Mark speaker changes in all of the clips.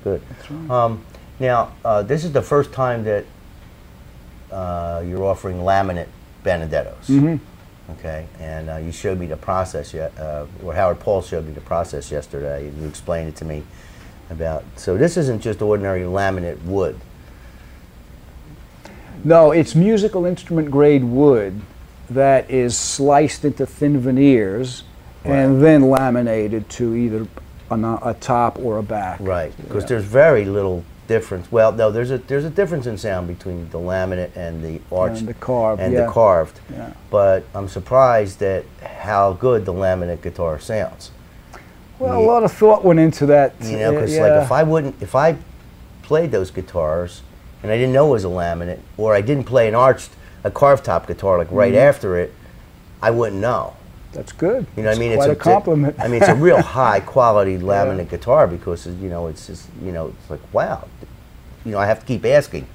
Speaker 1: good.
Speaker 2: That's right.
Speaker 1: Now, this is the first time that you're offering laminate Benedettos.
Speaker 2: Mm-hmm.
Speaker 1: Okay, and you showed me the process, or Howard Paul showed me the process yesterday. You explained it to me about, so this isn't just ordinary laminate wood.
Speaker 2: No, it's musical instrument grade wood that is sliced into thin veneers and then laminated to either a top or a back.
Speaker 1: Right, because there's very little difference. Well, no, there's a difference in sound between the laminate and the arched
Speaker 2: and the carved.
Speaker 1: the carved.
Speaker 2: Yeah.
Speaker 1: But I'm surprised at how good the laminate guitar sounds.
Speaker 2: Well, a lot of thought went into that.
Speaker 1: You know, because like if I played those guitars and I didn't know it was a laminate, or I didn't play a carved top guitar like right after it, I wouldn't know.
Speaker 2: That's good.
Speaker 1: You know what I mean?
Speaker 2: Quite a compliment.
Speaker 1: I mean, it's a real high quality laminate guitar because, you know, it's just, you know, it's like, wow. You know, I have to keep asking,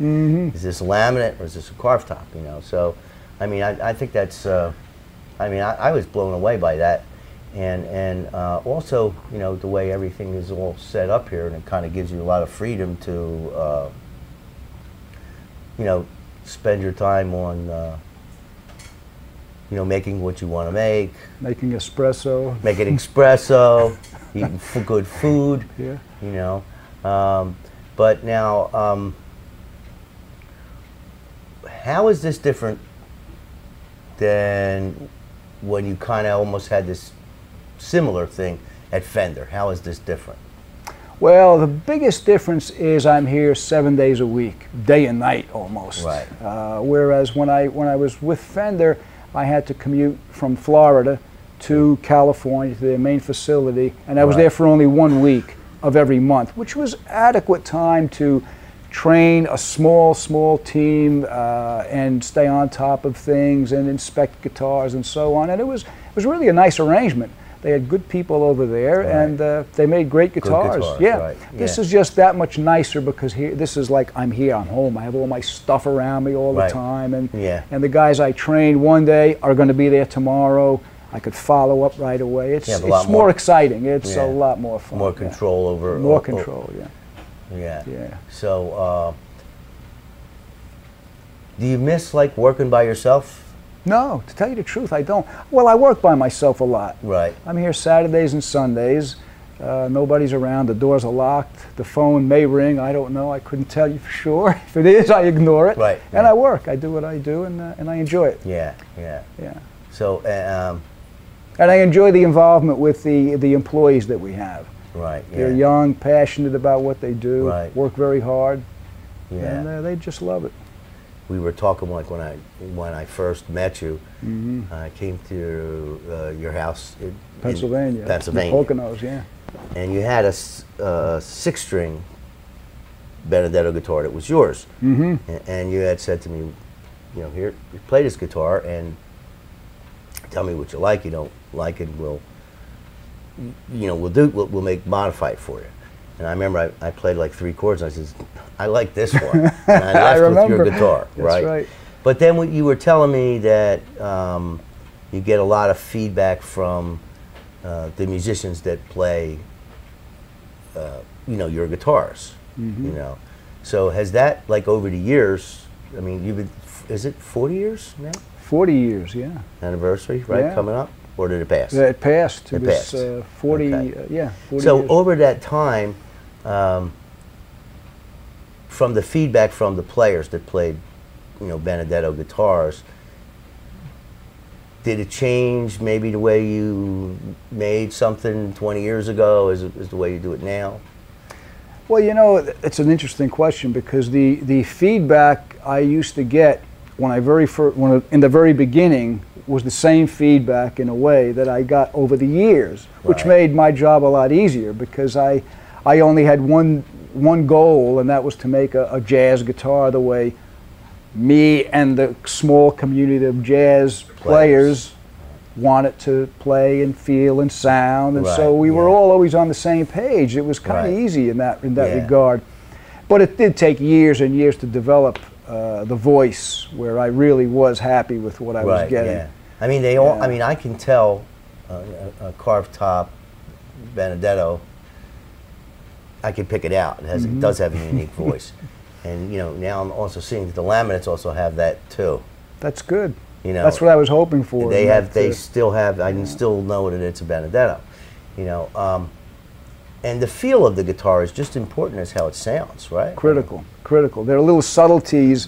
Speaker 1: is this a laminate or is this a carved top, you know? So, I mean, I think that's, I mean, I was blown away by that. And also, you know, the way everything is all set up here, and it kind of gives you a lot of freedom to, you know, spend your time on, you know, making what you want to make.
Speaker 2: Making espresso.
Speaker 1: Making espresso, eating good food,
Speaker 2: Yeah.
Speaker 1: you know. But now, how is this different than when you kind of almost had this similar thing at Fender? How is this different?
Speaker 2: Well, the biggest difference is I'm here 7 days a week, day and night almost.
Speaker 1: Right.
Speaker 2: Whereas when I was with Fender, I had to commute from Florida to California to their main facility, and I was there for only 1 week of every month, which was adequate time to train a small team and stay on top of things and inspect guitars and so on. And it was really a nice arrangement. They had good people over there, and they made great guitars. This is just that much nicer because here, this is like I'm here, I'm home. I have all my stuff around me all the time, and the guys I trained one day are going to be there tomorrow. I could follow up right away. It's more exciting. It's a lot more fun.
Speaker 1: More control over.
Speaker 2: More control.
Speaker 1: Yeah.
Speaker 2: Yeah.
Speaker 1: So, do you miss like working by yourself?
Speaker 2: No, to tell you the truth, I don't. Well, I work by myself a lot.
Speaker 1: Right.
Speaker 2: I'm here Saturdays and Sundays. Nobody's around. The doors are locked. The phone may ring. I don't know. I couldn't tell you for sure. If it is, I ignore it.
Speaker 1: Right.
Speaker 2: And I work. I do what I do, and I enjoy it.
Speaker 1: Yeah. So.
Speaker 2: And I enjoy the involvement with the employees that we have.
Speaker 1: Right.
Speaker 2: They're young, passionate about what they do.
Speaker 1: Right.
Speaker 2: Work very hard.
Speaker 1: Yeah.
Speaker 2: And they just love it.
Speaker 1: We were talking like when I first met you. I came to your house in
Speaker 2: Pennsylvania.
Speaker 1: Pennsylvania.
Speaker 2: Poconos, yeah.
Speaker 1: And you had a 6-string Benedetto guitar that was yours. And you had said to me, you know, here, you play this guitar and tell me what you like. You don't like it, we'll modify it for you. And I remember I played like 3 chords, and I said, I like this one. And I left with your guitar,
Speaker 2: That's right.
Speaker 1: But then you were telling me that you get a lot of feedback from the musicians that play, you know, your guitars. You know, so has that, like, over the years? I mean, you've been, is it 40 years now?
Speaker 2: 40 years, yeah.
Speaker 1: Anniversary, right, coming up? Or did it pass?
Speaker 2: Yeah, it passed.
Speaker 1: It
Speaker 2: was
Speaker 1: passed.
Speaker 2: 40,
Speaker 1: Okay.
Speaker 2: 40
Speaker 1: so
Speaker 2: years.
Speaker 1: over that time, from the feedback from the players that played, you know, Benedetto guitars, did it change maybe the way you made something 20 years ago as the way you do it now?
Speaker 2: Well, you know, it's an interesting question because the feedback I used to get when in the very beginning was the same feedback in a way that I got over the years, which made my job a lot easier because I only had one goal, and that was to make a jazz guitar the way me and the small community of jazz players want it to play and feel and sound, and so we were all always on the same page. It was kind of easy in that regard, but it did take years and years to develop the voice where I really was happy with what I was getting.
Speaker 1: Yeah. I mean, they all. I mean, I can tell a carved top Benedetto I can pick it out. It has, it does have a unique voice, and you know, now I'm also seeing that the laminates also have that too.
Speaker 2: That's good.
Speaker 1: You know,
Speaker 2: that's what I was hoping for.
Speaker 1: They have, they still have. I can still know that it's a Benedetto. You know, and the feel of the guitar is just important as how it sounds, right?
Speaker 2: Critical, critical. There are little subtleties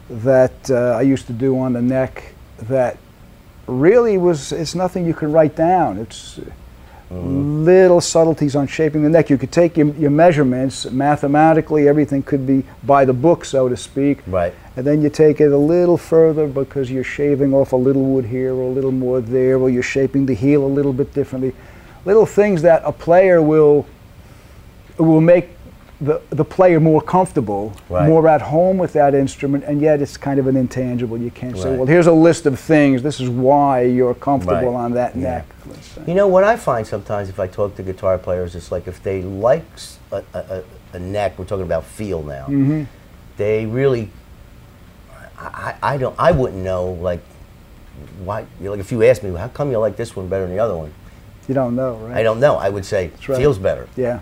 Speaker 2: that I used to do on the neck that really it's nothing you can write down. It's little subtleties on shaping the neck. You could take your measurements, mathematically everything could be by the book, so to speak.
Speaker 1: Right.
Speaker 2: And then you take it a little further because you're shaving off a little wood here or a little more there, or you're shaping the heel a little bit differently. Little things that a player will make the player more comfortable, more at home with that instrument, and yet it's kind of an intangible. You can't say, well, here's a list of things, this is why you're comfortable on that neck.
Speaker 1: You know, what I find sometimes if I talk to guitar players, it's like if they like a neck, we're talking about feel now, they really, I wouldn't know, like, why, like if you ask me, how come you like this one better than the other one?
Speaker 2: You don't know, right?
Speaker 1: I don't know. I would say, feels better.
Speaker 2: Yeah.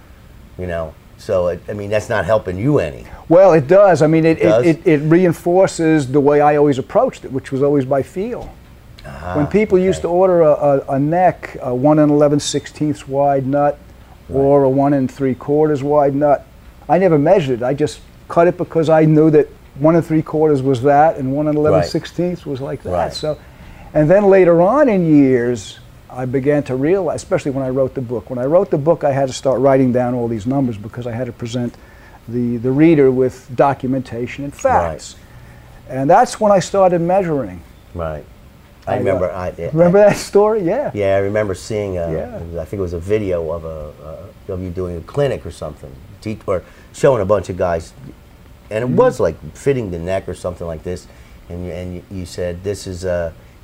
Speaker 1: You know? So, I mean, that's not helping you any.
Speaker 2: Well, it does. I mean, it reinforces the way I always approached it, which was always by feel. When people used to order a neck, a 1 11/16 wide nut, or a 1 3/4 wide nut, I never measured it. I just cut it because I knew that 1 3/4 was that, and 1 11/16 was like that. So, and then later on in years, I began to realize, especially when I wrote the book. When I wrote the book, I had to start writing down all these numbers because I had to present the reader with documentation and facts. And that's when I started measuring.
Speaker 1: Right. I remember.
Speaker 2: Remember that story? Yeah.
Speaker 1: Yeah, I remember seeing. I think it was a video of you doing a clinic or something, or showing a bunch of guys, and it was like fitting the neck or something like this. And you said this is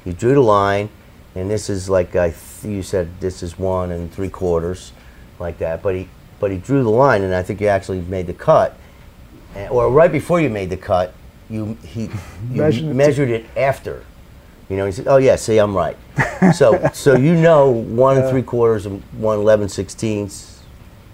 Speaker 1: you drew the line. And this is like you said, this is 1 3/4, like that. But he drew the line, and I think you actually made the cut, or right before you made the cut, you measured it after. You know, he said, "Oh yeah, see, I'm right." so you know 1 3/4 and 1 11/16.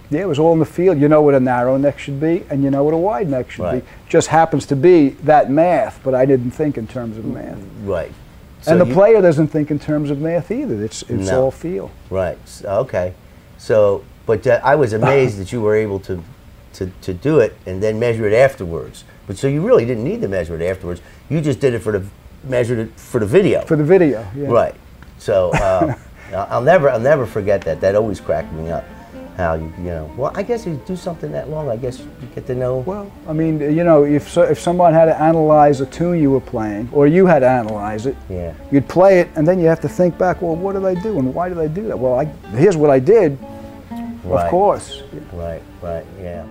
Speaker 2: Yeah, it was all in the field. You know what a narrow neck should be, and you know what a wide neck should be. Just happens to be that math, but I didn't think in terms of math.
Speaker 1: Right. So
Speaker 2: and the player doesn't think in terms of math either. It's all feel.
Speaker 1: Right. Okay. So, but I was amazed that you were able to do it and then measure it afterwards. But so you really didn't need to measure it afterwards. You just did it measured it for the video.
Speaker 2: For the video. Yeah.
Speaker 1: Right. So I'll never forget that. That always cracked me up. How you know? Well, I guess you do something that long. I guess you get to know.
Speaker 2: Well, I mean, you know, if someone had to analyze a tune you were playing, or you had to analyze it, you'd play it, and then you have to think back. Well, what did I do, and why did I do that? Well, here's what I did. Of course.
Speaker 1: Right. Right. Yeah.